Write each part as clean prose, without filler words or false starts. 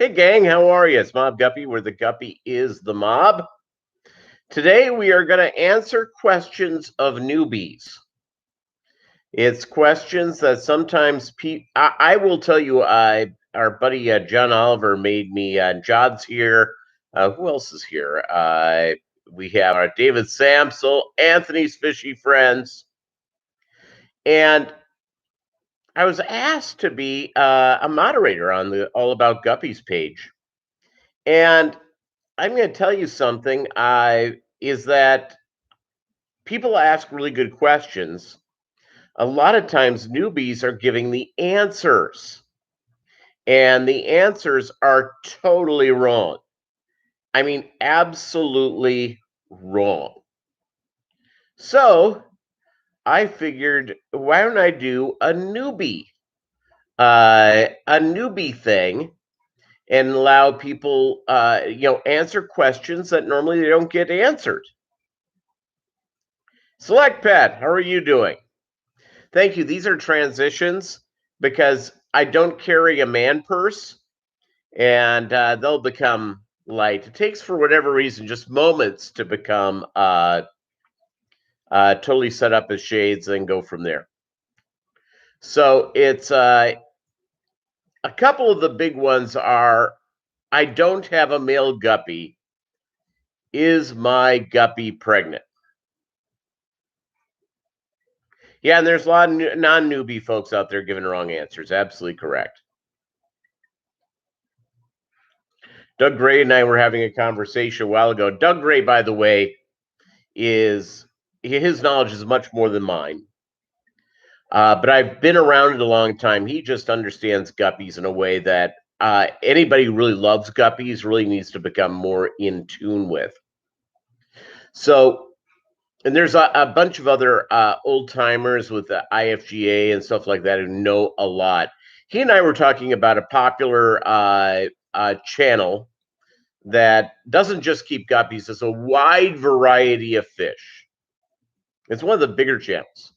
Hey gang, how are you? It's Mobb Guppy, where the Guppy is the mob. Today we are going to answer questions of newbies. It's questions that sometimes I will tell you, our buddy John Oliver made me. Jod's here. Who else is here? We have our David Samsel, Anthony's Fishy Friends, and I was asked to be a moderator on the All About Guppies page, and I'm going to tell you something. Is that people ask really good questions. A lot of times, newbies are giving the answers, and the answers are totally wrong. I mean, absolutely wrong. So I figured, why don't I do a newbie thing, and allow people, answer questions that normally they don't get answered. Select Pet, how are you doing? Thank you. These are transitions because I don't carry a man purse, and they'll become light. It takes, for whatever reason, just moments to become totally set up as shades and go from there. So it's a couple of the big ones are, I don't have a male guppy. Is my guppy pregnant? Yeah, and there's a lot of non-newbie folks out there giving wrong answers. Absolutely correct. Doug Gray and I were having a conversation a while ago. Doug Gray, by the way, his knowledge is much more than mine. But I've been around it a long time. He just understands guppies in a way that anybody who really loves guppies really needs to become more in tune with. So, and there's a bunch of other old timers with the IFGA and stuff like that who know a lot. He and I were talking about a popular channel that doesn't just keep guppies, it's a wide variety of fish. It's one of the bigger channels.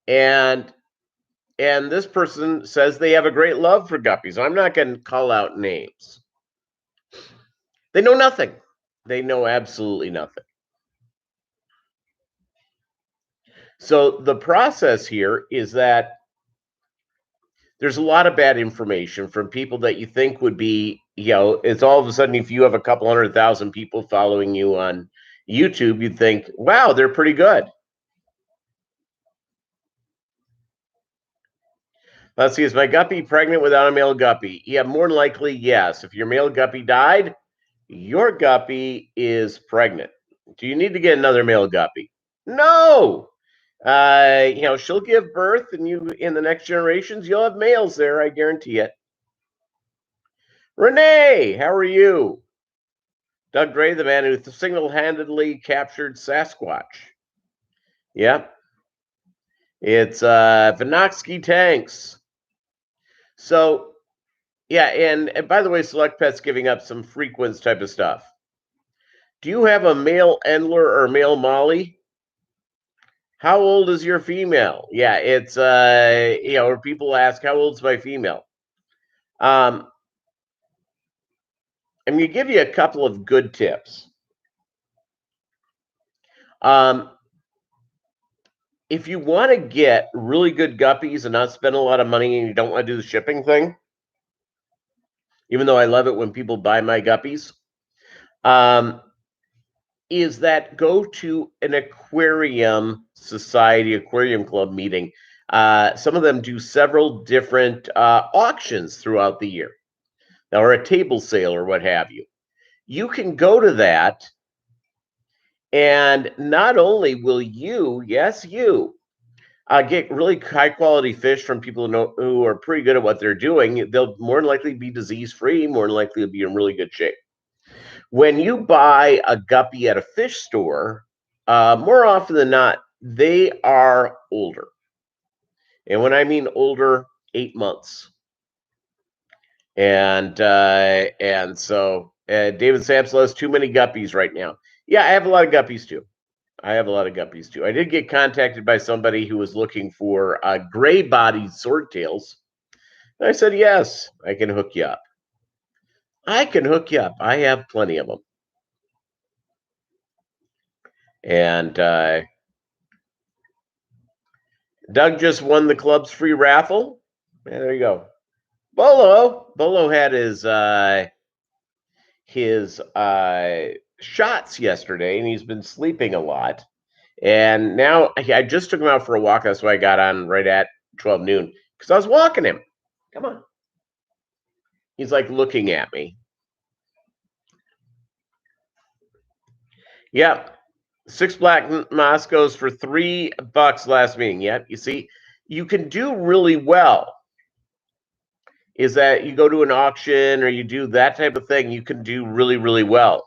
And this person says they have a great love for guppies. I'm not going to call out names. They know nothing. They know absolutely nothing. So the process here is that there's a lot of bad information from people that you think would be, it's all of a sudden, if you have a couple 100,000 people following you on YouTube, you'd think, wow, they're pretty good. Let's see, is my guppy pregnant without a male guppy? Yeah, more than likely, yes. If your male guppy died, your guppy is pregnant. Do you need to get another male guppy? No. She'll give birth, and you, in the next generations, you'll have males there. I guarantee it. Renee, how are you? Doug Gray, the man who single-handedly captured Sasquatch. Yep. It's Vinoksky Tanks. So, yeah, and by the way, Select Pet's giving up some frequency type of stuff. Do you have a male Endler or male Molly? How old is your female? Yeah, it's or people ask, how old's my female? I'm going to give you a couple of good tips. If you want to get really good guppies and not spend a lot of money, and you don't want to do the shipping thing, even though I love it when people buy my guppies, is that go to an aquarium society, aquarium club meeting. Some of them do several different auctions throughout the year, or a table sale or what have you. You can go to that, and not only will you, yes, you, get really high quality fish from people who are pretty good at what they're doing. They'll more than likely be disease free, more than likely be in really good shape. When you buy a guppy at a fish store, more often than not, they are older. And when I mean older, 8 months. And so David Samsel has too many guppies right now. Yeah, I have a lot of guppies too. I did get contacted by somebody who was looking for gray-bodied swordtails. And I said, yes, I can hook you up. I can hook you up. I have plenty of them. And Doug just won the club's free raffle. Yeah, there you go. Bolo had his shots yesterday, and he's been sleeping a lot. And now I just took him out for a walk. That's why I got on right at 12 noon because I was walking him. Come on. He's like looking at me. Yep. 6 black Moscows for $3 last meeting. Yep. You see, you can do really well. Is that you go to an auction or you do that type of thing, you can do really, really well.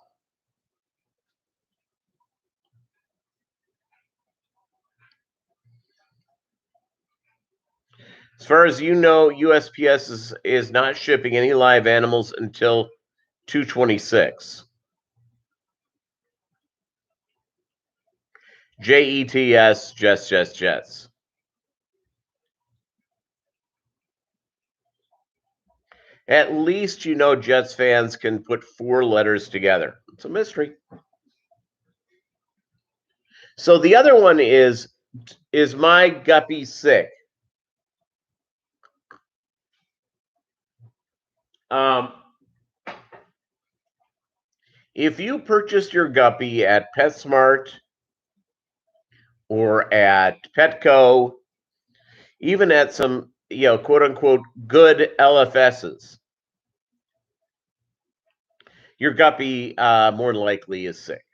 As far as you know, USPS is not shipping any live animals until 2/26. JETS, Jets. At least you know Jets fans can put 4 letters together. It's a mystery. So the other one is my Guppy sick? If you purchased your Guppy at PetSmart or at Petco, even at some, quote unquote, good LFSs, your Guppy more than likely is sick.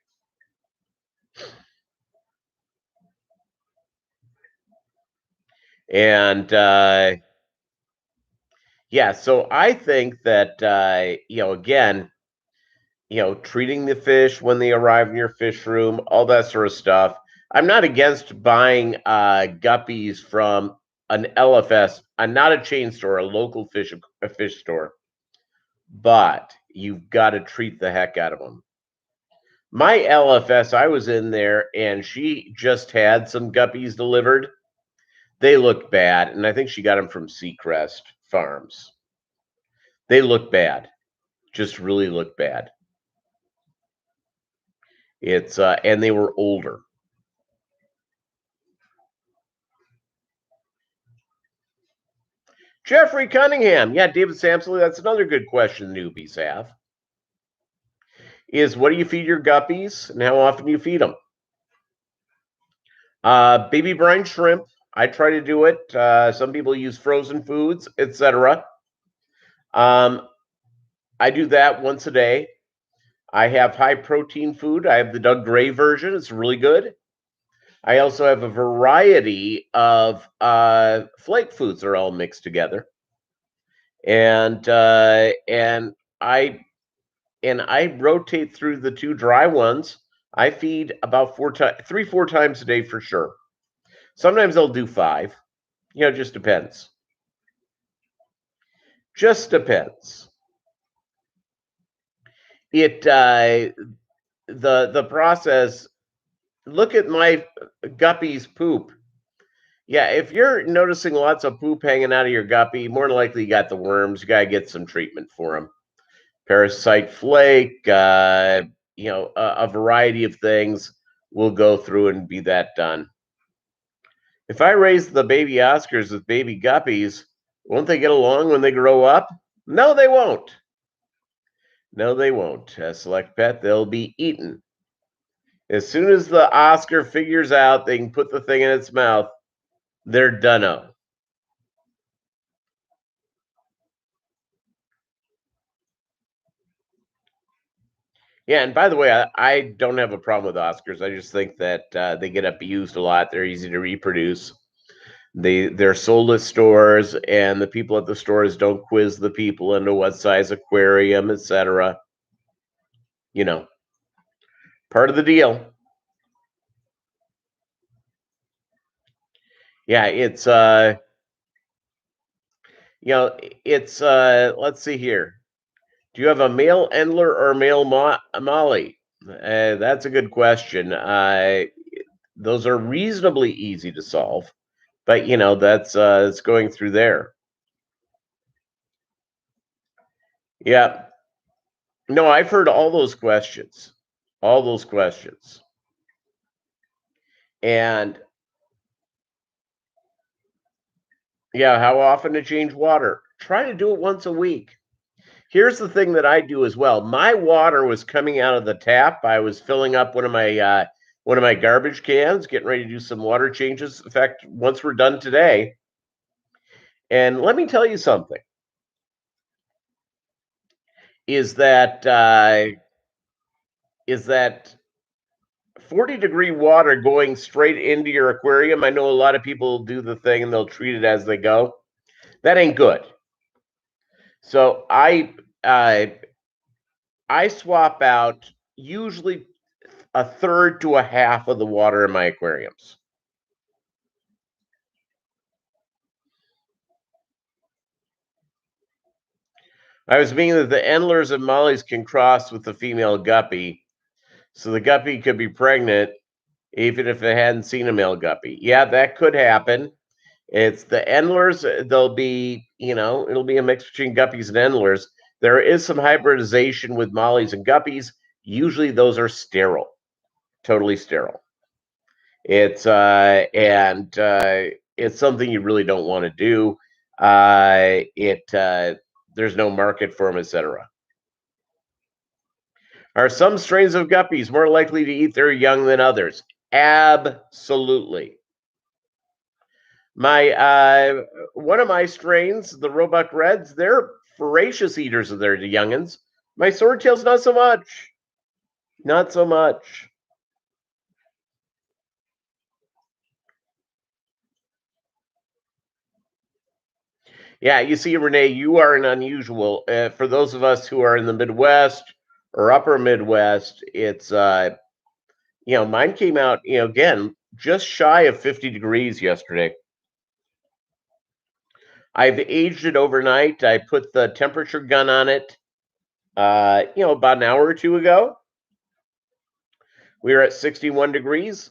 And yeah, so I think that again, treating the fish when they arrive in your fish room, all that sort of stuff. I'm not against buying guppies from an LFS, not a chain store, a local fish store, but you've got to treat the heck out of them. My LFS, I was in there and she just had some guppies delivered. They looked bad, and I think she got them from Seacrest Farms. They look bad, just really look bad. It's and they were older. Jeffrey Cunningham. Yeah, David Samsley, that's another good question newbies have. Is what do you feed your guppies and how often do you feed them? Baby brine shrimp. I try to do it. Some people use frozen foods, etc. I do that once a day. I have high protein food. I have the Doug Gray version. It's really good. I also have a variety of flake foods that are all mixed together. And I rotate through the 2 dry ones. I feed about 4 times a day for sure. Sometimes I'll do 5. Just depends. Just depends. It the process. Look at my guppy's poop. Yeah, if you're noticing lots of poop hanging out of your guppy, more than likely you got the worms. You got to get some treatment for them. Parasite flake, a variety of things. We'll go through and be that done. If I raise the baby Oscars with baby guppies, won't they get along when they grow up? No, they won't. No, they won't. Select pet, they'll be eaten. As soon as the Oscar figures out they can put the thing in its mouth, they're done-o. Yeah, and by the way, I don't have a problem with Oscars. I just think that they get abused a lot. They're easy to reproduce. They're sold at stores, and the people at the stores don't quiz the people into what size aquarium, etc. Part of the deal. Yeah, it's it's let's see here. Do you have a male Endler or male Molly? That's a good question. Those are reasonably easy to solve, but that's it's going through there. Yeah. No, I've heard all those questions. All those questions. And yeah, how often to change water? Try to do it once a week. Here's the thing that I do as well. My water was coming out of the tap. I was filling up one of my garbage cans, getting ready to do some water changes. In fact, once we're done today, and let me tell you something, is that 40-degree water going straight into your aquarium. I know a lot of people do the thing and they'll treat it as they go. That ain't good. So I swap out usually a third to a half of the water in my aquariums. I was meaning that the endlers and mollies can cross with the female guppy, so the guppy could be pregnant even if it hadn't seen a male guppy. Yeah, that could happen. It's the endlers. They'll be, it'll be a mix between guppies and endlers. There is some hybridization with mollies and guppies. Usually those are sterile, totally sterile. It's it's something you really don't want to do. There's no market for them, etc. Are some strains of guppies more likely to eat their young than others? Absolutely. One of my strains, the Roebuck Reds, they're voracious eaters of their youngins. My swordtails, not so much. Not so much. Yeah, you see, Renee, you are an unusual. For those of us who are in the Midwest or upper Midwest, it's mine came out, again, just shy of 50 degrees yesterday. I've aged it overnight. I put the temperature gun on it, about an hour or two ago. We were at 61 degrees.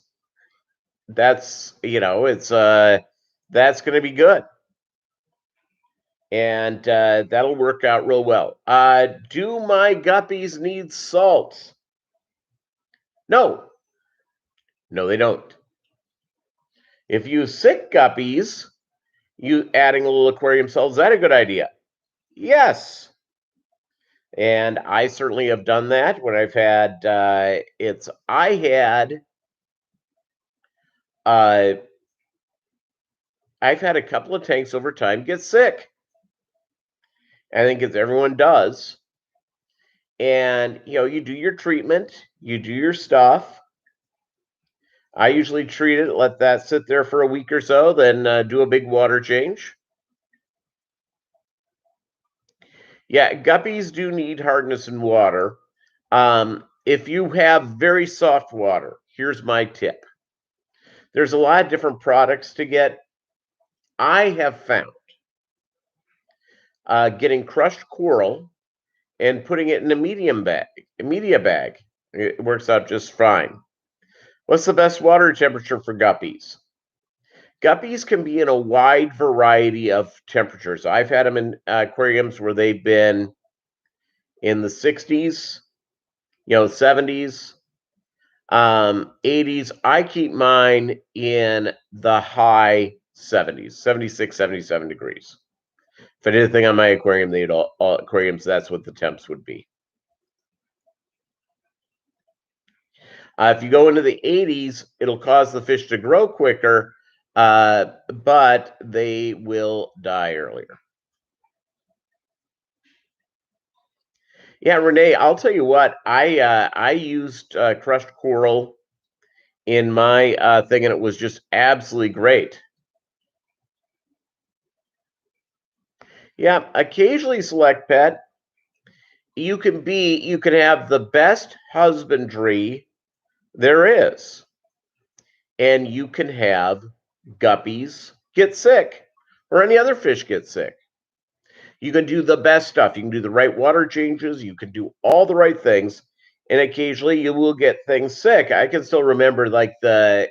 That's, it's that's going to be good. And that'll work out real well. Do my guppies need salt? No. No, they don't. If you sick guppies, you adding a little aquarium salt, is that a good idea? Yes. And I certainly have done that when I've had I've had a couple of tanks over time get sick. I think it's everyone does. And you do your treatment, you do your stuff. I usually treat it, let that sit there for a week or so, then do a big water change. Yeah, guppies do need hardness in water. If you have very soft water, here's my tip. There's a lot of different products to get. I have found getting crushed coral and putting it in a media bag. It works out just fine. What's the best water temperature for guppies? Guppies can be in a wide variety of temperatures. I've had them in aquariums where they've been in the 60s, 70s, 80s. I keep mine in the high 70s, 76, 77 degrees. If I did a thing on my aquarium, they'd all aquariums, that's what the temps would be. If you go into the 80s, it'll cause the fish to grow quicker, but they will die earlier. Yeah, Renee, I'll tell you what, I used crushed coral in my thing, and it was just absolutely great. Yeah, occasionally select pet. You can have the best husbandry there is, and you can have guppies get sick or any other fish get sick. You can do the best stuff. You can do the right water changes. You can do all the right things, and occasionally you will get things sick. I can still remember like probably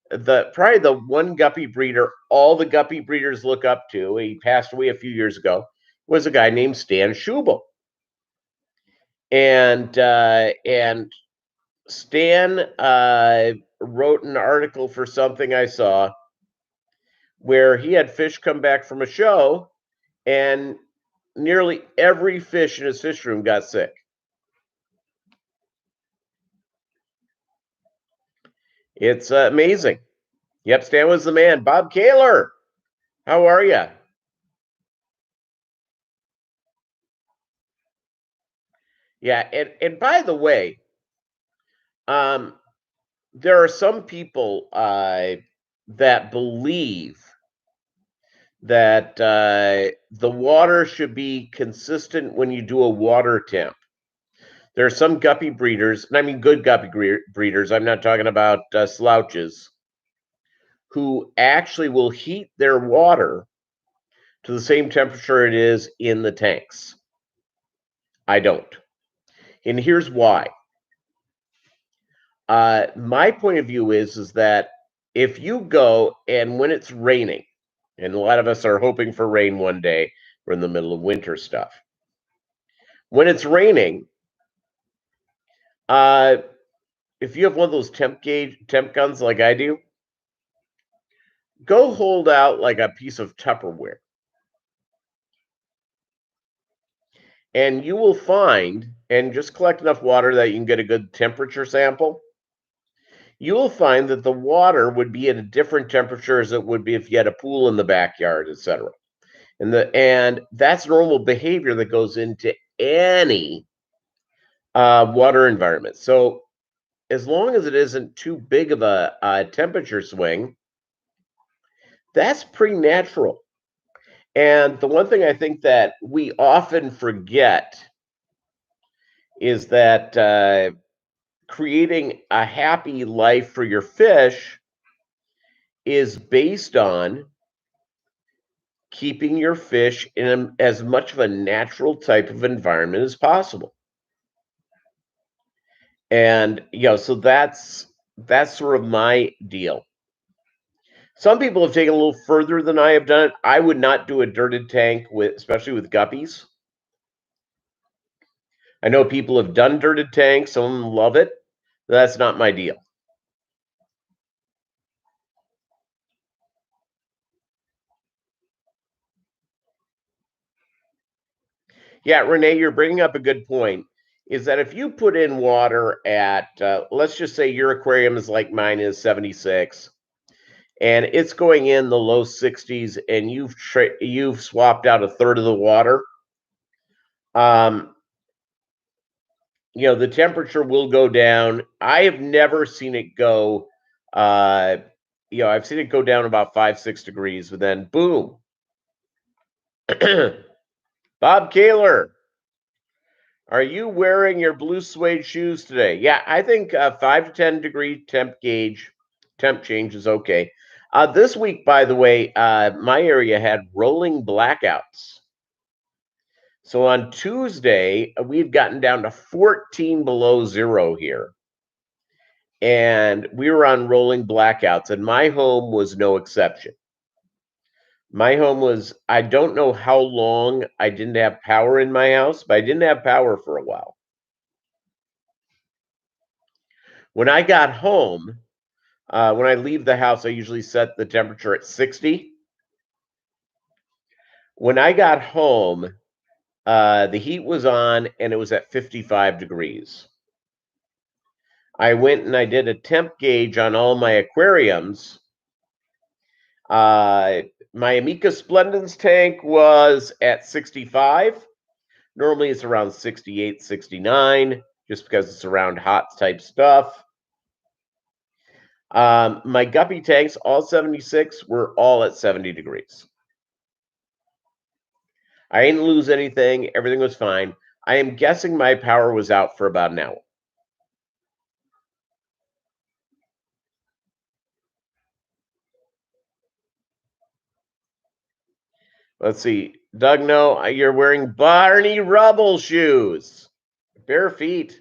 the one guppy breeder all the guppy breeders look up to. He passed away a few years ago. Was a guy named Stan Schubel. And Stan wrote an article for something I saw where he had fish come back from a show, and nearly every fish in his fish room got sick. It's amazing. Yep, Stan was the man. Bob Kaler, how are you? Yeah, and by the way, there are some people that believe that the water should be consistent when you do a water temp. There are some guppy breeders, and I mean good guppy breeders, I'm not talking about slouches, who actually will heat their water to the same temperature it is in the tanks. I don't. And here's why. My point of view is that if you go and when it's raining, and a lot of us are hoping for rain one day, we're in the middle of winter stuff. When it's raining, if you have one of those temp guns like I do, go hold out like a piece of Tupperware. And you will find, and just collect enough water that you can get a good temperature sample. You will find that the water would be at a different temperature as it would be if you had a pool in the backyard, etc. And that's normal behavior that goes into any water environment. So as long as it isn't too big of a temperature swing, that's pretty natural. And the one thing I think that we often forget is that creating a happy life for your fish is based on keeping your fish in as much of a natural type of environment as possible. And so that's sort of my deal. Some people have taken a little further than I have done it. I would not do a dirted tank especially with guppies. I know people have done dirted tanks, some of them love it. That's not my deal. Yeah, Renee, you're bringing up a good point. Is that if you put in water at, let's just say your aquarium is like mine is 76, and it's going in the low 60s, and you've swapped out a third of the water, the temperature will go down. I have never seen it go, I've seen it go down about 5-6 degrees, but then boom. Bob Kaler, are you wearing your blue suede shoes today? Yeah, I think 5 to 10 degree temp change is okay. This week, by the way, my area had rolling blackouts. So on Tuesday, we've gotten down to 14 below zero here. And we were on rolling blackouts, and my home was no exception. My home was, I don't know how long I didn't have power in my house, but I didn't have power for a while. When I got home, when I leave the house, I usually set the temperature at 60. When I got home, the heat was on and it was at 55 degrees. I went and I did a temp gauge on all my aquariums. My Amica Splendens tank was at 65. Normally it's around 68, 69, just because it's around hot type stuff. My Guppy tanks, all 76, were all at 70 degrees. I didn't lose anything. Everything was fine. I am guessing my power was out for about an hour. Let's see. Doug, no, you're wearing Barney Rubble shoes. Bare feet.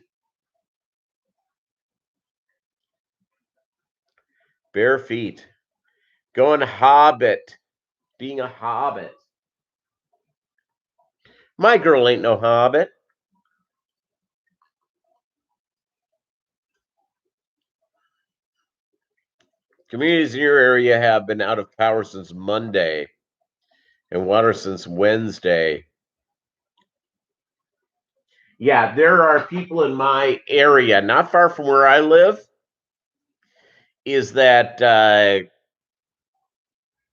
Bare feet. Going hobbit. Being a hobbit. My girl ain't no hobbit. Communities in your area have been out of power since Monday and water since Wednesday. Yeah, there are people in my area, not far from where I live, is that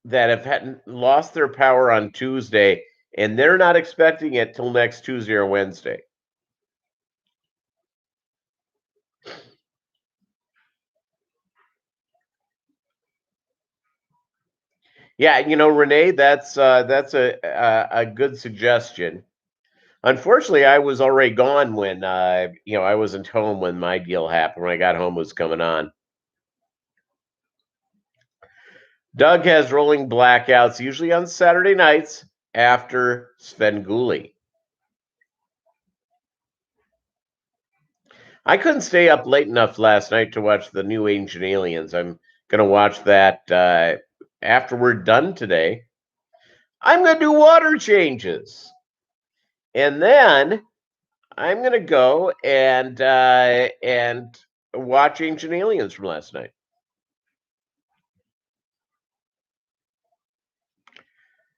have lost their power on Tuesday, and they're not expecting it till next Tuesday or Wednesday. Yeah, Renee, that's a good suggestion. Unfortunately, I was already gone when I wasn't home when my deal happened. When I got home, it was coming on. Doug has rolling blackouts, usually on Saturday nights after Svengoolie. I couldn't stay up late enough last night to watch the new Ancient Aliens. I'm going to watch that after we're done today. I'm going to do water changes. And then I'm going to go and watch Ancient Aliens from last night.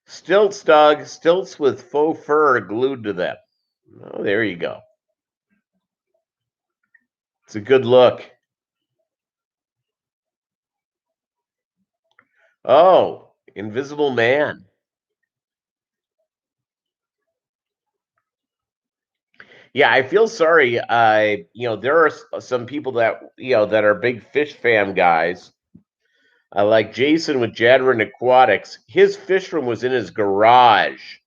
Stilts, Doug. Stilts with faux fur glued to them. Oh, there you go. It's a good look. Oh, Invisible Man. Yeah, I feel sorry. There are some people that that are big fish fam guys. Like Jason with Jadron Aquatics. His fish room was in his garage.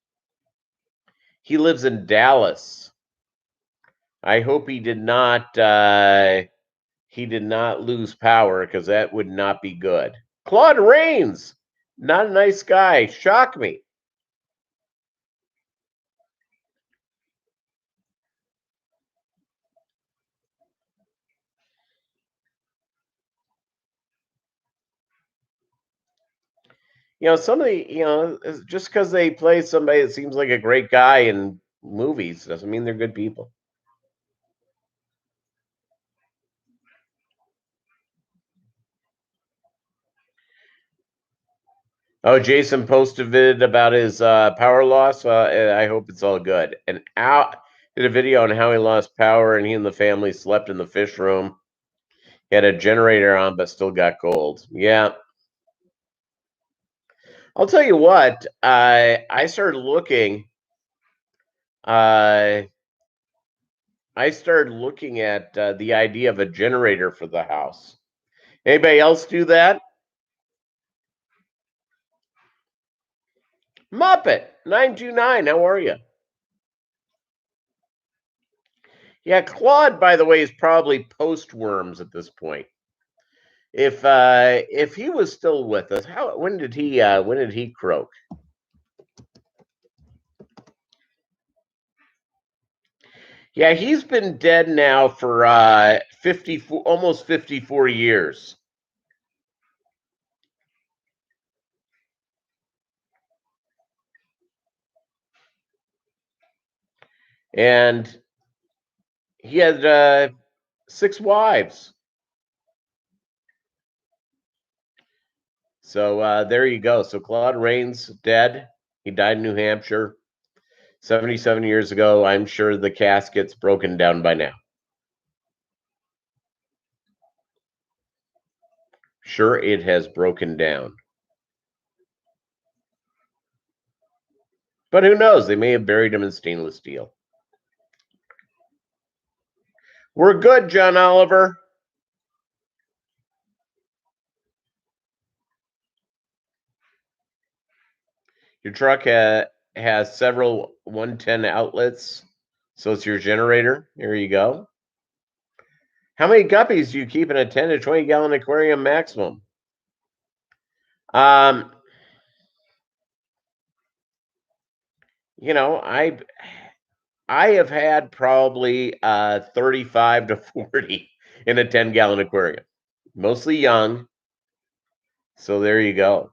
He lives in Dallas. I hope he did not lose power, because that would not be good. Claude Rains, not a nice guy. Shock me. Somebody, just because they play somebody that seems like a great guy in movies doesn't mean they're good people. Oh, Jason posted a vid about his power loss. I hope it's all good. And Al did a video on how he lost power, and he and the family slept in the fish room. He had a generator on, but still got cold. Yeah. I'll tell you what. I started looking. I started looking at the idea of a generator for the house. Anybody else do that? Muppet 929. How are you? Yeah, Claude, by the way, is probably post worms at this point. If he was still with us, when did he croak? Yeah, he's been dead now for 54, almost 54 years. And he had 6 wives. So there you go. So Claude Rains dead. He died in New Hampshire 77 years ago. I'm sure the casket's broken down by now. Sure, it has broken down. But who knows? They may have buried him in stainless steel. We're good, John Oliver. Your truck has several 110 outlets, so it's your generator. Here you go. How many guppies do you keep in a 10 to 20 gallon aquarium maximum? Um, I have had probably 35 to 40 in a 10-gallon aquarium, mostly young. So there you go.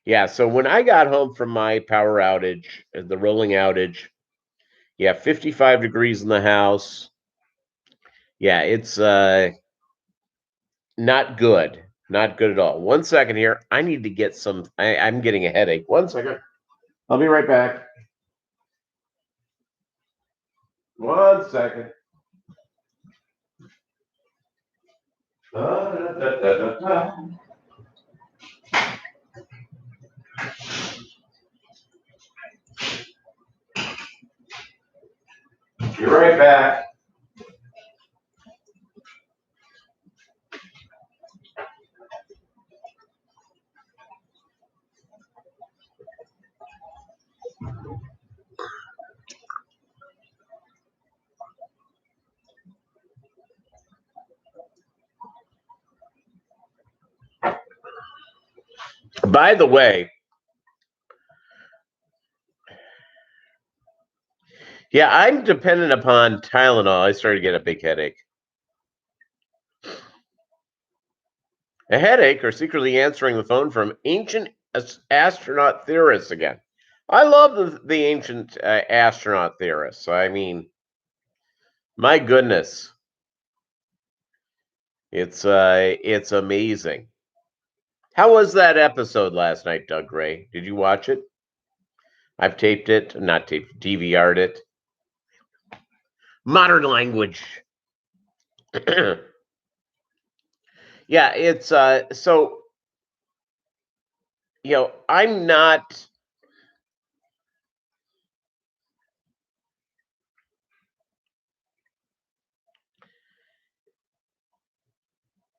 Yeah, so when I got home from my power outage, the rolling outage, Yeah, 55 degrees in the house. Yeah, it's not good. Not good at all. 1 second here. I need to get some. I'm getting a headache. 1 second. I'll be right back. 1 second. Be right back. By the way, yeah, I'm dependent upon Tylenol. I started to get a big headache. A headache or secretly answering the phone from ancient astronaut theorists again. I love the ancient astronaut theorists. I mean, my goodness, it's amazing. How was that episode last night, Doug Gray? Did you watch it? I've taped it, not taped, DVR'd it. Modern language. Yeah, it's so I'm not.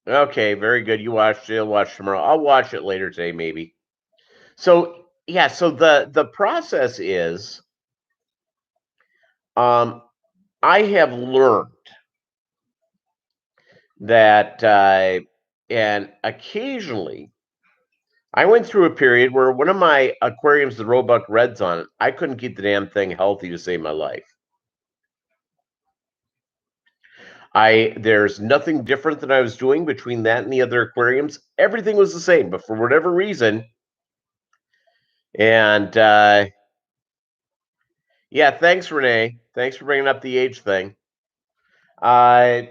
Okay, very good. You watched it. I'll watch tomorrow. I'll watch it later today, maybe. So yeah, so the process is, I have learned that, and occasionally, I went through a period where one of my aquariums, the Roebuck Reds on it, I couldn't keep the damn thing healthy to save my life. There's nothing different that I was doing between that and the other aquariums. Everything was the same, but for whatever reason, and yeah, thanks, Renee. Thanks for bringing up the age thing. So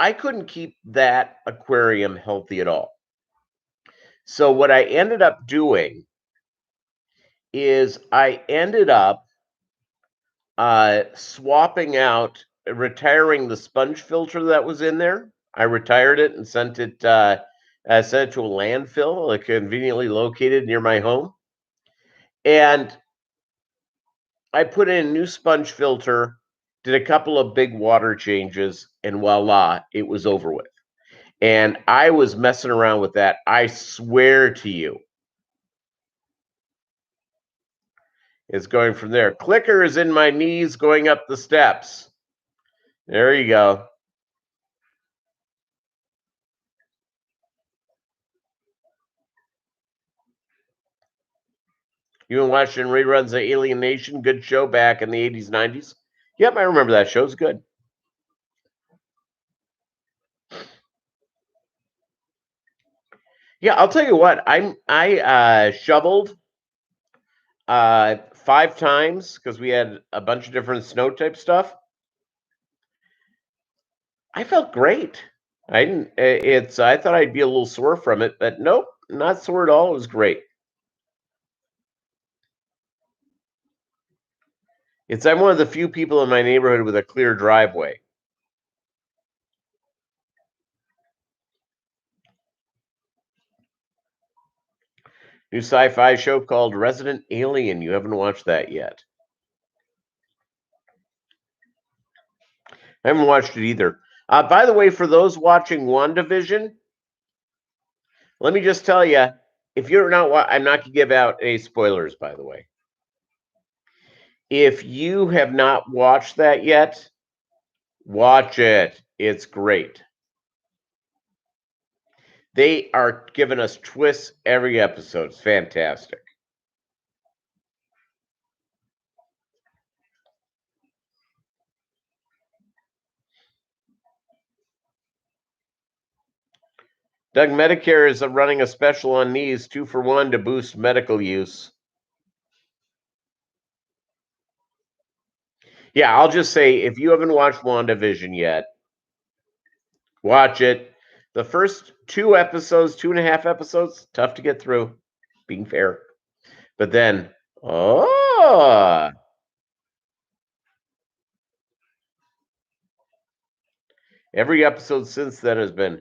I couldn't keep that aquarium healthy at all. So what I ended up doing is I ended up swapping out, retiring the sponge filter that was in there. I retired it and sent it to a landfill, conveniently located near my home. And I put in a new sponge filter, did a couple of big water changes, and voila, it was over with. And I was messing around with that. I swear to you, it's going from there. Clicker is in my knees going up the steps. There you go. You been watching reruns of Alien Nation? Good show back in the 80s, 90s. Yep, I remember that show. It's good. Yeah, I'll tell you what. I shoveled 5 times because we had a bunch of different snow type stuff. I felt great. I didn't. I thought I'd be a little sore from it, but nope, not sore at all. It was great. I'm one of the few people in my neighborhood with a clear driveway. New sci-fi show called Resident Alien. You haven't watched that yet. I haven't watched it either. By the way, for those watching WandaVision, let me just tell you, if you're not, I'm not going to give out any spoilers, by the way. If you have not watched that yet, watch it. It's great. They are giving us twists every episode. It's fantastic. Doug, Medicare is running a special on knees, 2 for 1 to boost medical use. Yeah, I'll just say if you haven't watched WandaVision yet, watch it. The first 2 episodes, 2.5 episodes, tough to get through, being fair. But then, oh, every episode since then has been.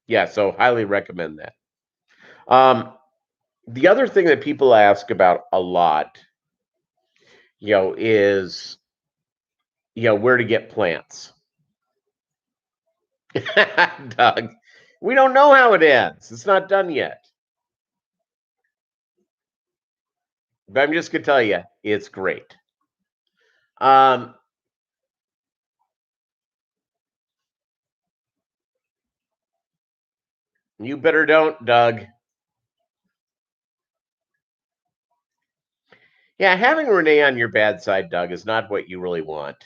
Yeah, so highly recommend that. The other thing that people ask about a lot, is, where to get plants. Doug, we don't know how it ends. It's not done yet. But I'm just going to tell you, it's great. Um, you better don't, Doug. Yeah, having Renee on your bad side, Doug, is not what you really want.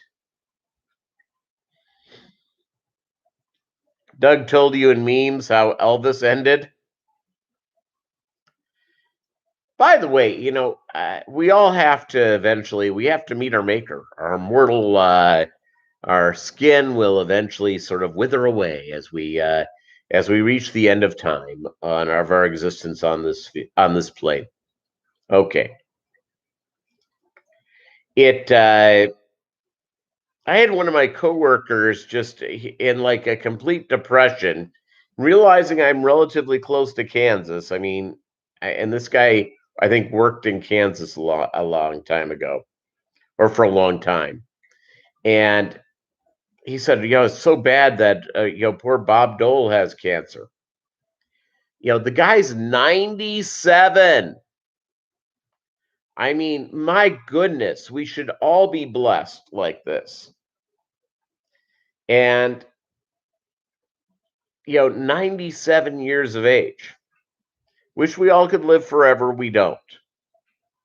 Doug told you in memes how Elvis ended. By the way, we all have to eventually, we have to meet our maker. Our mortal, our skin will eventually sort of wither away as we reach the end of time of our existence on this plane. Okay. It I had one of my coworkers just in like a complete depression, realizing I'm relatively close to Kansas. I mean, and this guy I think worked in Kansas a long time ago, or for a long time, and he said, it's so bad that poor Bob Dole has cancer. The guy's 97. I mean, my goodness, we should all be blessed like this. And 97 years of age. Wish we all could live forever. We don't.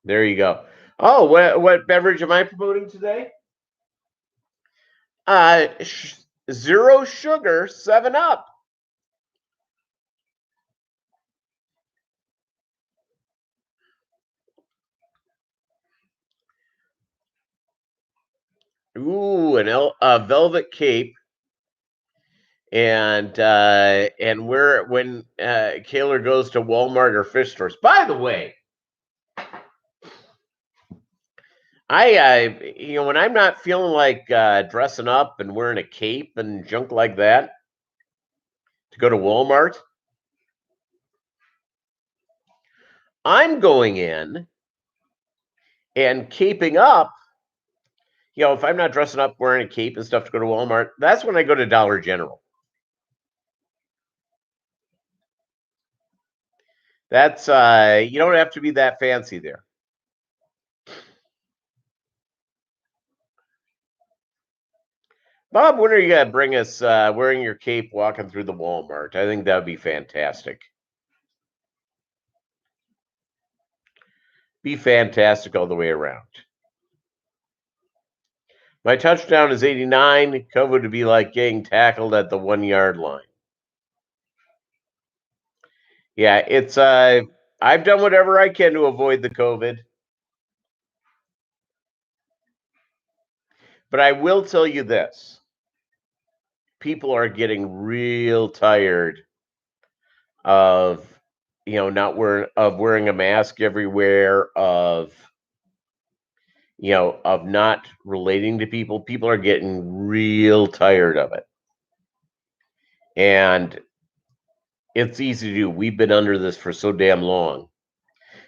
There you go. Oh, what beverage am I promoting today? Uh, Zero sugar 7-Up. Ooh, a velvet cape. And where when Kaylor goes to Walmart or fish stores. By the way, when I'm not feeling like dressing up and wearing a cape and junk like that to go to Walmart, I'm going in and caping up. If I'm not dressing up wearing a cape and stuff to go to Walmart, that's when I go to Dollar General. That's you don't have to be that fancy there. Bob, when are you gonna bring us wearing your cape walking through the Walmart? I think that would be fantastic. Be fantastic all the way around. My touchdown is 89. COVID would be like getting tackled at the 1 yard line. Yeah, it's I've done whatever I can to avoid the COVID. But I will tell you this. People are getting real tired of not wearing a mask everywhere, of not relating to people. People are getting real tired of it. And it's easy to do. We've been under this for so damn long.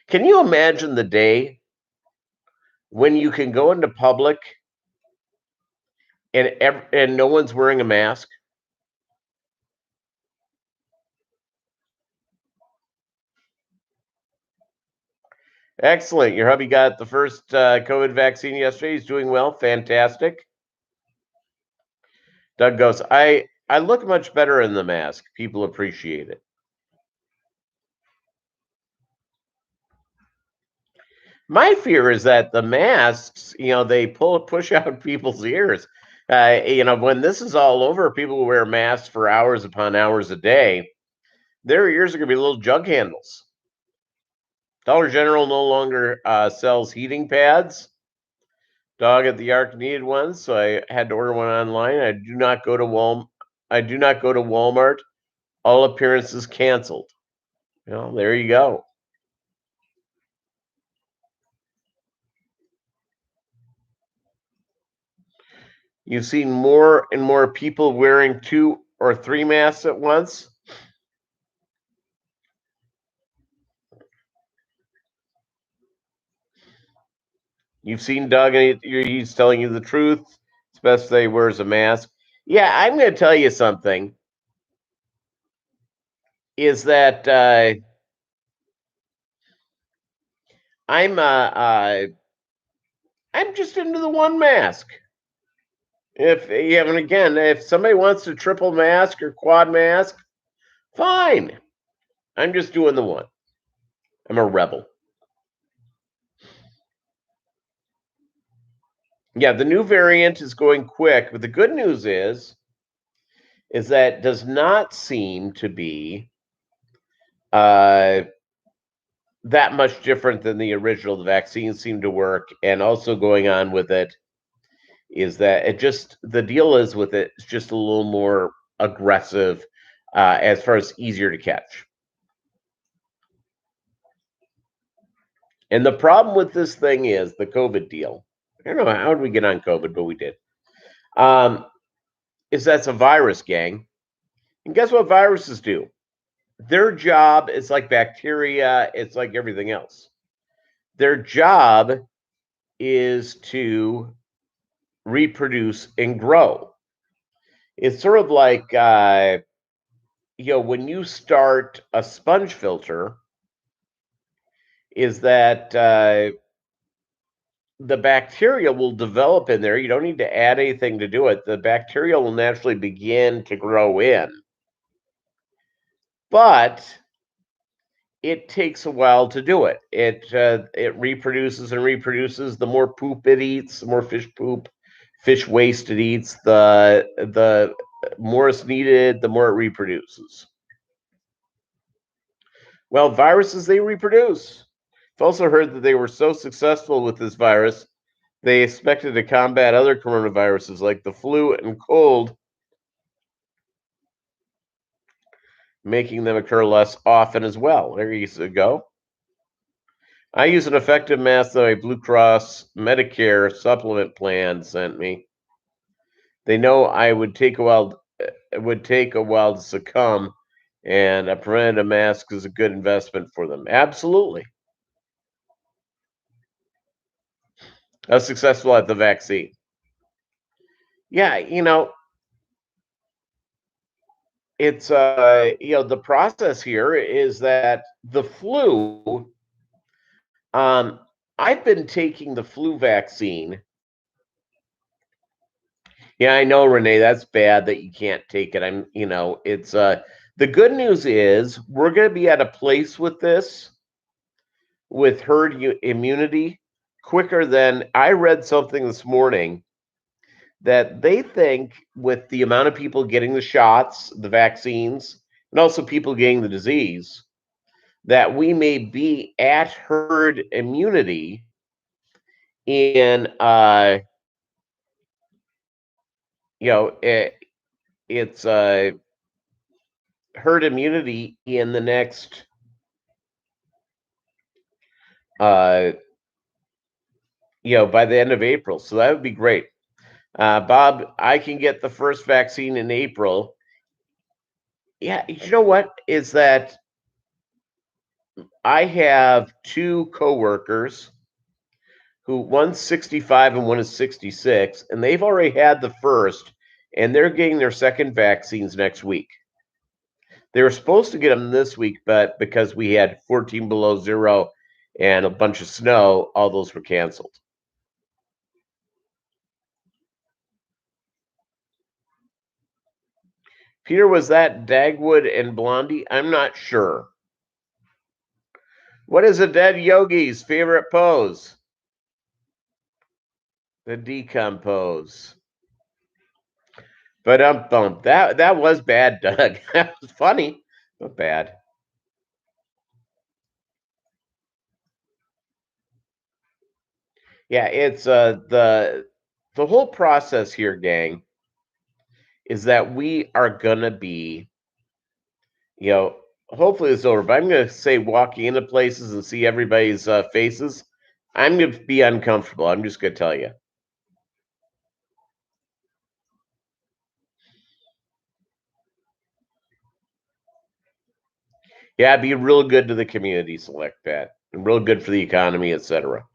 Can you imagine the day when you can go into public and no one's wearing a mask? Excellent. Your hubby got the first COVID vaccine yesterday. He's doing well. Fantastic. Doug goes, I look much better in the mask. People appreciate it. My fear is that the masks, they push out people's ears. When this is all over, people who wear masks for hours upon hours a day, their ears are going to be little jug handles. Dollar General no longer sells heating pads. Dog at the Ark needed one, so I had to order one online. I do not go to Walmart. All appearances canceled. Well, there you go. You've seen more and more people wearing 2 or 3 masks at once. You've seen Doug, and he's telling you the truth. It's best that he wears a mask. Yeah, I'm going to tell you something. Is that I'm just into the one mask. If yeah, and again, if somebody wants to triple mask or quad mask, fine. I'm just doing the one. I'm a rebel. Yeah, the new variant is going quick, but the good news is that it does not seem to be uh, that much different than the original. The vaccines seem to work, and also going on with it is that the deal is with it, it's just a little more aggressive as far as easier to catch. And the problem with this thing is the COVID deal. I don't know how did we get on COVID, but we did. Is that's a virus, gang. And guess what viruses do? Their job is like bacteria, it's like everything else. Their job is to reproduce and grow. It's sort of like when you start a sponge filter, is that the bacteria will develop in there. You don't need to add anything to do it. The bacteria will naturally begin to grow in. But it takes a while to do it. It reproduces and reproduces. The more poop it eats, the more fish poop, fish waste it eats, the more it's needed, the more it reproduces. Well, viruses, they reproduce. I've also heard that they were so successful with this virus, they expected to combat other coronaviruses like the flu and cold, making them occur less often as well. There you go. I use an effective mask that a Blue Cross Medicare supplement plan sent me. They know I would take a while. It would take a while to succumb, and a preventative mask is a good investment for them. Absolutely. I was successful at the vaccine. Yeah, it's the process here is that the flu. I've been taking the flu vaccine. Yeah, I know, Renee. That's bad that you can't take it. It's the good news is we're going to be at a place with this, with herd immunity, quicker than I read something this morning that they think with the amount of people getting the shots, the vaccines, and also people getting the disease, that we may be at herd immunity in it's herd immunity in the next by the end of April. So that would be great. Bob, I can get the first vaccine in April. Yeah, you know what is that I have 2 coworkers who one's 65 and one is 66, and they've already had the first, and they're getting their second vaccines next week. They were supposed to get them this week, but because we had 14 below zero and a bunch of snow, all those were canceled. Peter, was that Dagwood and Blondie? I'm not sure. What is a dead yogi's favorite pose? The decompose. But bump. That was bad, Doug. That was funny, but bad. Yeah, it's the whole process here, gang, is that we are gonna be, hopefully it's over, but I'm gonna say walking into places and see everybody's faces, I'm gonna be uncomfortable. I'm just gonna tell you. Yeah, be real good to the community, Select Pat, and real good for the economy, etc.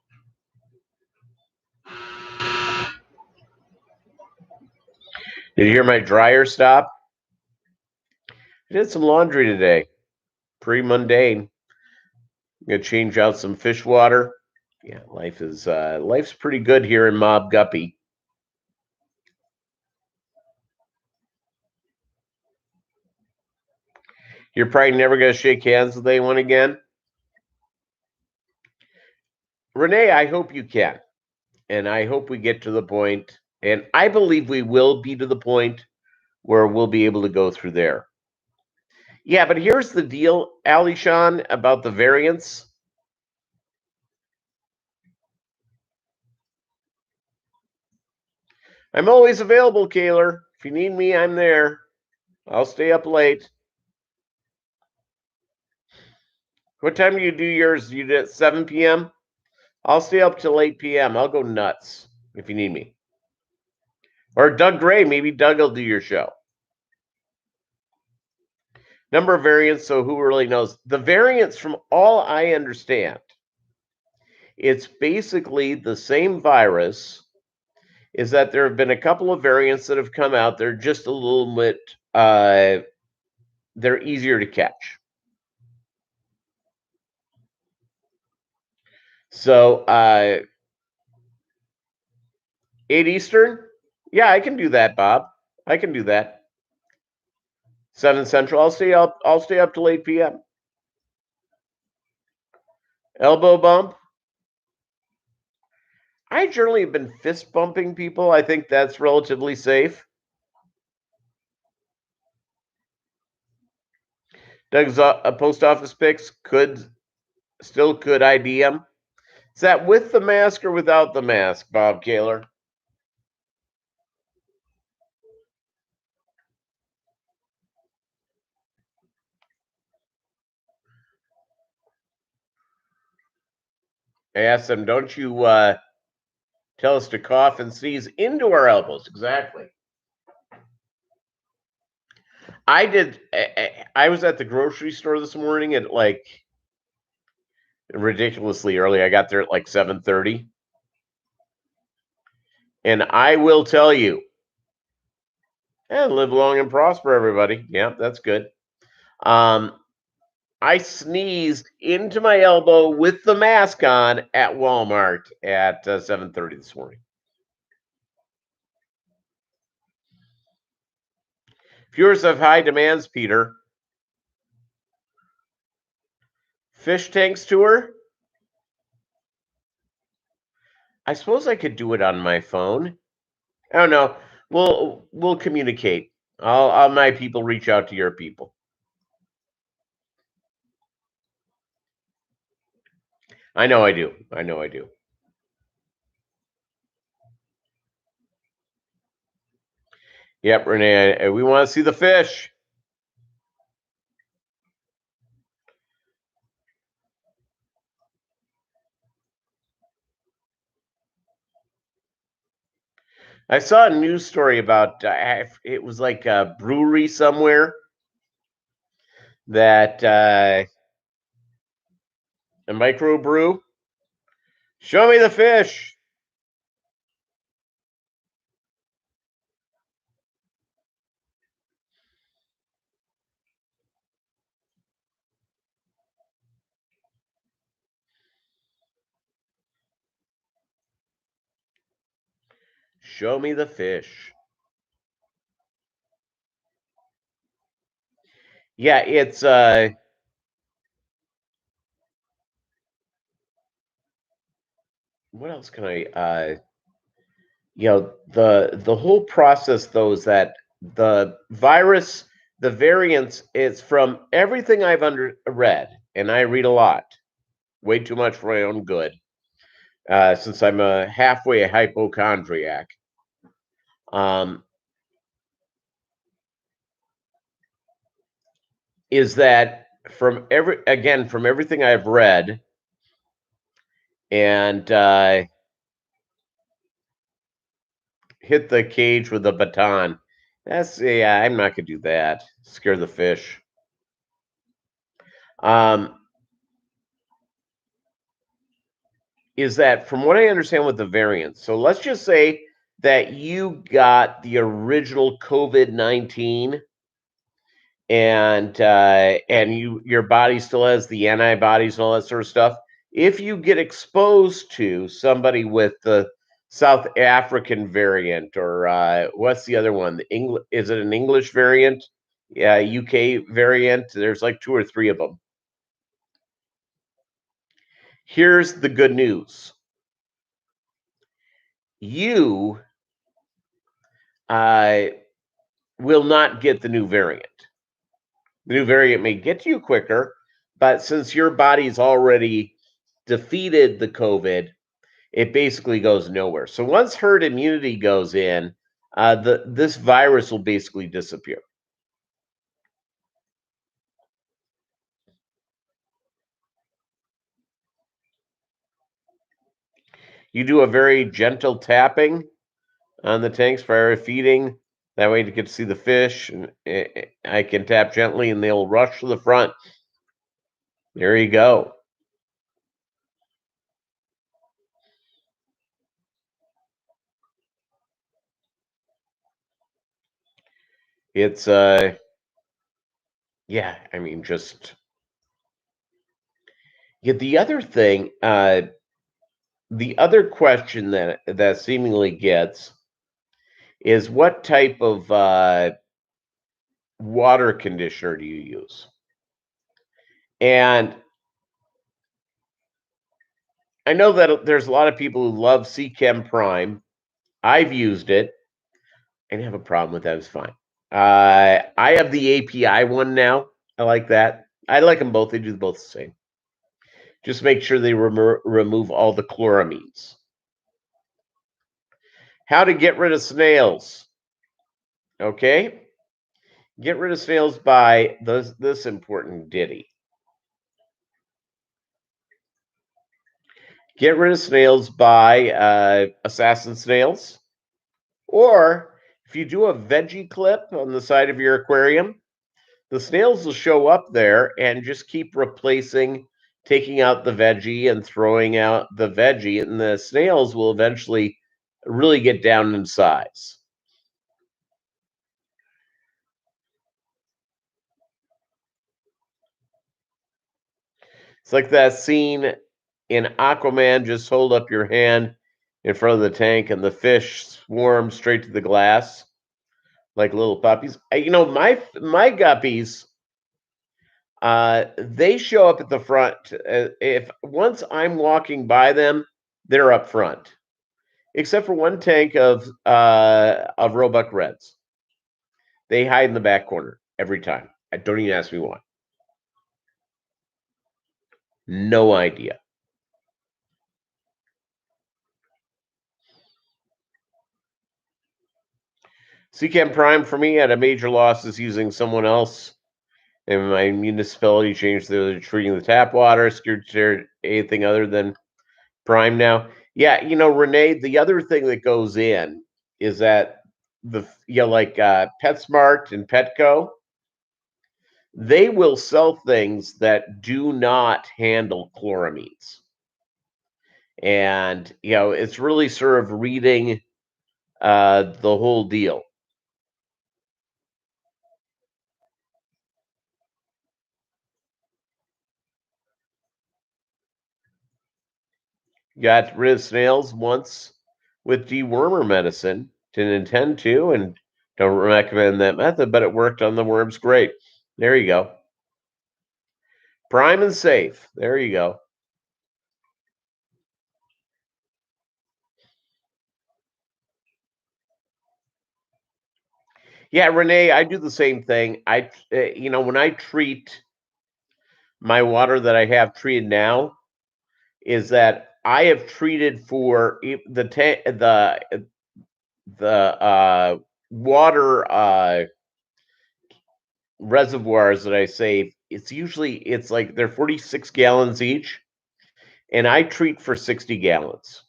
Did you hear my dryer stop? I did some laundry today. Pretty mundane. I'm gonna change out some fish water. Yeah, life's pretty good here in Mobb Guppy. You're probably never gonna shake hands with anyone again. Renee, I hope you can. And I hope we get to the point, and I believe we will be to the point where we'll be able to go through there. Yeah, but here's the deal, Alishan, about the variants. I'm always available, Kaler. If you need me, I'm there. I'll stay up late. What time do you do yours? You do it at 7 p.m.? I'll stay up till 8 p.m. I'll go nuts if you need me. Or Doug Gray, maybe Doug will do your show. Number of variants, so who really knows? The variants, from all I understand, it's basically the same virus, is that there have been a couple of variants that have come out. They're just a little bit, they're easier to catch. So, 8 Eastern? Yeah, I can do that, Bob. I can do that. 7 Central. I'll stay up till 8 p.m. Elbow bump. I generally have been fist bumping people. I think that's relatively safe. Doug's post office picks still could ID him. Is that with the mask or without the mask, Bob Kaler? I asked him, don't you tell us to cough and sneeze into our elbows? Exactly. I did. I was at the grocery store this morning at like ridiculously early. I got there at like 7:30. And I will tell you, live long and prosper, everybody. Yeah, that's good. I sneezed into my elbow with the mask on at Walmart at 7:30 this morning. Viewers have high demands, Peter. Fish tanks tour? I suppose I could do it on my phone. I don't know. We'll communicate. I'll my people reach out to your people. I know I do. I know I do. Yep, Renee. We want to see the fish. I saw a news story about it was like a brewery somewhere that a microbrew. Show me the fish. Show me the fish. Yeah, it's what else can I the whole process though is that the virus, the variants, is from everything I've read, and I read a lot, way too much for my own good. since I'm a halfway a hypochondriac. Is that from everything I've read, and hit the cage with a baton. I'm not gonna do that. Scare the fish. Is that from what I understand with the variants? So let's just say that you got the original COVID-19, and your body still has the antibodies and all that sort of stuff. If you get exposed to somebody with the South African variant, or what's the other one? Is it an English variant? Yeah, UK variant. There's like 2 or 3 of them. Here's the good news. You will not get the new variant. The new variant may get to you quicker, but since your body's already defeated the COVID, it basically goes nowhere. So once herd immunity goes in, this virus will basically disappear. You do a very gentle tapping on the tanks prior to feeding. That way you can see the fish, and I can tap gently and they'll rush to the front. There you go. It's yeah, I mean, just the other thing, the other question that seemingly gets is, what type of water conditioner do you use? And I know that there's a lot of people who love Chem Prime. I've used it. I didn't have a problem with that. It's fine. I have the API one now. I like that. I like them both. They do both the same. Just make sure they remove all the chloramines. How to get rid of snails. Okay. Get rid of snails by this important ditty. Get rid of snails by assassin snails. Or if you do a veggie clip on the side of your aquarium, the snails will show up there and just keep replacing, taking out the veggie and throwing out the veggie, and the snails will eventually really get down in size. It's like that scene in Aquaman. Just hold up your hand in front of the tank and the fish swarm straight to the glass like little puppies. My guppies, they show up at the front. If once I'm walking by them, they're up front, except for one tank of Roebuck Reds. They hide in the back corner every time. Don't even ask me why. No idea. Chem Prime for me had a major losses using someone else, and my municipality changed their treating the tap water, scared to anything other than Prime now. Yeah, Renee, the other thing that goes in is that like PetSmart and Petco, they will sell things that do not handle chloramines. And, it's really sort of reading the whole deal. Got rid of snails once with dewormer medicine. Didn't intend to, and don't recommend that method, but it worked on the worms great. There you go. Prime and safe. There you go. Yeah, Renee, I do the same thing. When I treat my water that I have treated now, is that I have treated for the water reservoirs that I save. It's like they're 46 gallons each, and I treat for 60 gallons,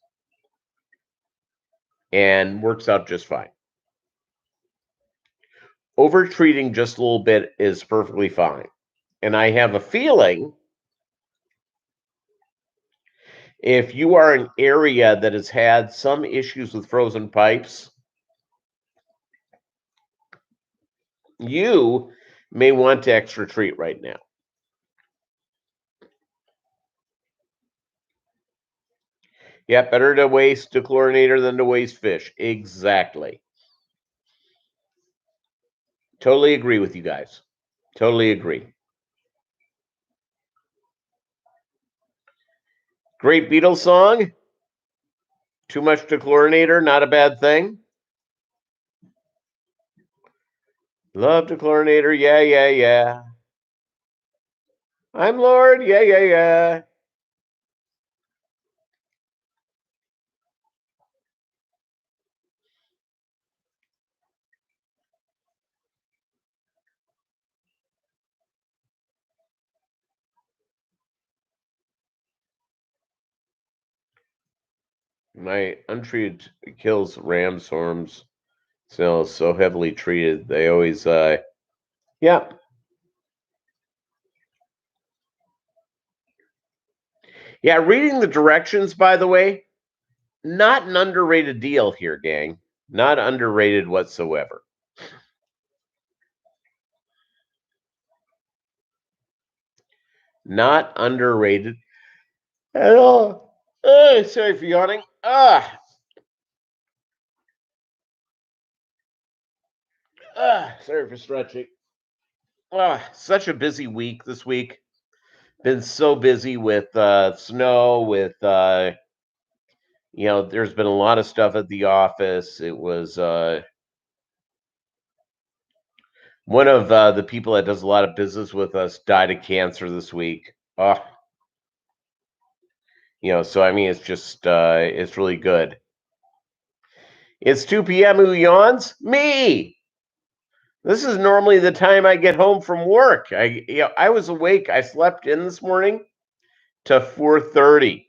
and works out just fine. Over treating just a little bit is perfectly fine, and I have a feeling if you are an area that has had some issues with frozen pipes, you may want to extra treat right now. Yeah, better to waste a chlorinator than to waste fish. Exactly. Totally agree with you guys. Totally agree. Great Beatles song. Too much dechlorinator, not a bad thing. Love dechlorinator, yeah, yeah, yeah. I'm Lord, yeah, yeah, yeah. My untreated kills ram swarms. So heavily treated. They always, yeah. Yeah, reading the directions, by the way, not an underrated deal here, gang. Not underrated whatsoever. Not underrated at all. Sorry for yawning. Sorry for stretching. Such a busy week this week. Been so busy with snow, with there's been a lot of stuff at the office. It was one of the people that does a lot of business with us died of cancer this week. So I mean, it's just it's really good. It's 2 p.m. Who yawns? Me. This is normally the time I get home from work. I was awake. I slept in this morning to 4:30.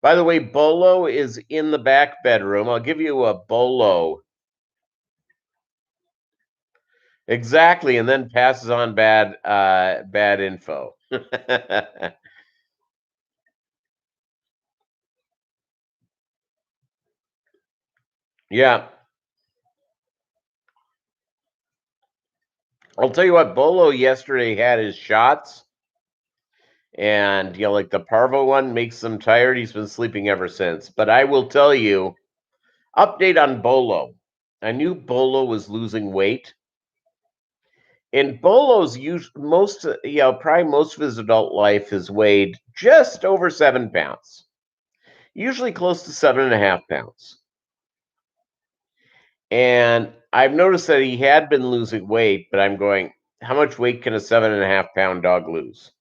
By the way, Bolo is in the back bedroom. I'll give you a Bolo. Exactly, and then passes on bad info. Yeah. I'll tell you what, Bolo yesterday had his shots, and like the Parvo one makes him tired. He's been sleeping ever since. But I will tell you, update on Bolo. I knew Bolo was losing weight. And Bolo's probably most of his adult life has weighed just over 7 pounds, usually close to 7.5 pounds. And I've noticed that he had been losing weight, but I'm going, how much weight can a 7.5 pound dog lose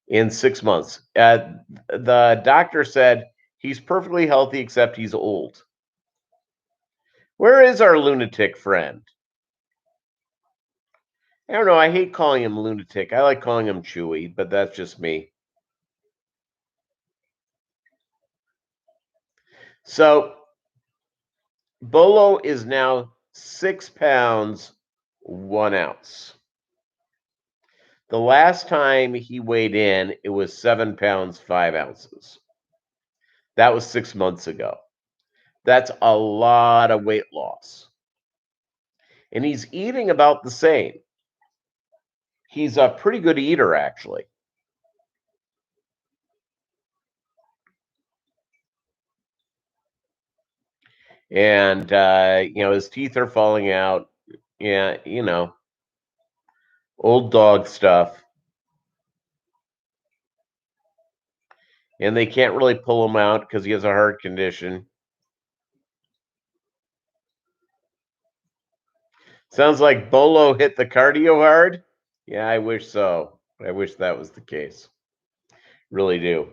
in 6 months? The doctor said he's perfectly healthy, except he's old. Where is our lunatic friend? I don't know. I hate calling him lunatic. I like calling him Chewy, but that's just me. So Bolo is now 6 pounds, 1 ounce. The last time he weighed in, it was 7 pounds, 5 ounces. That was 6 months ago. That's a lot of weight loss. And he's eating about the same. He's a pretty good eater, actually. And, his teeth are falling out. Yeah, old dog stuff. And they can't really pull him out because he has a heart condition. Sounds like Bolo hit the cardio hard. Yeah, I wish so. I wish that was the case. Really do.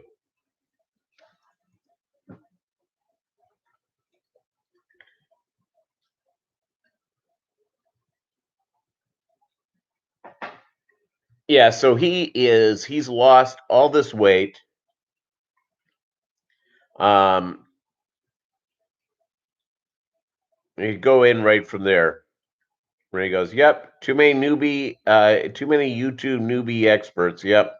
Yeah, so he's lost all this weight. You go in right from there. Where he goes, yep, too many YouTube newbie experts. Yep.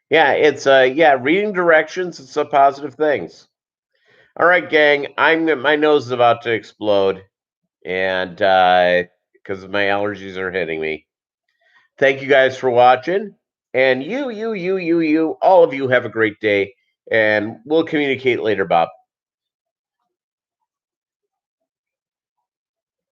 Yeah, it's reading directions, it's a positive things. All right, gang, my nose is about to explode, and because my allergies are hitting me. Thank you guys for watching, and you, all of you have a great day, and we'll communicate later, Bob.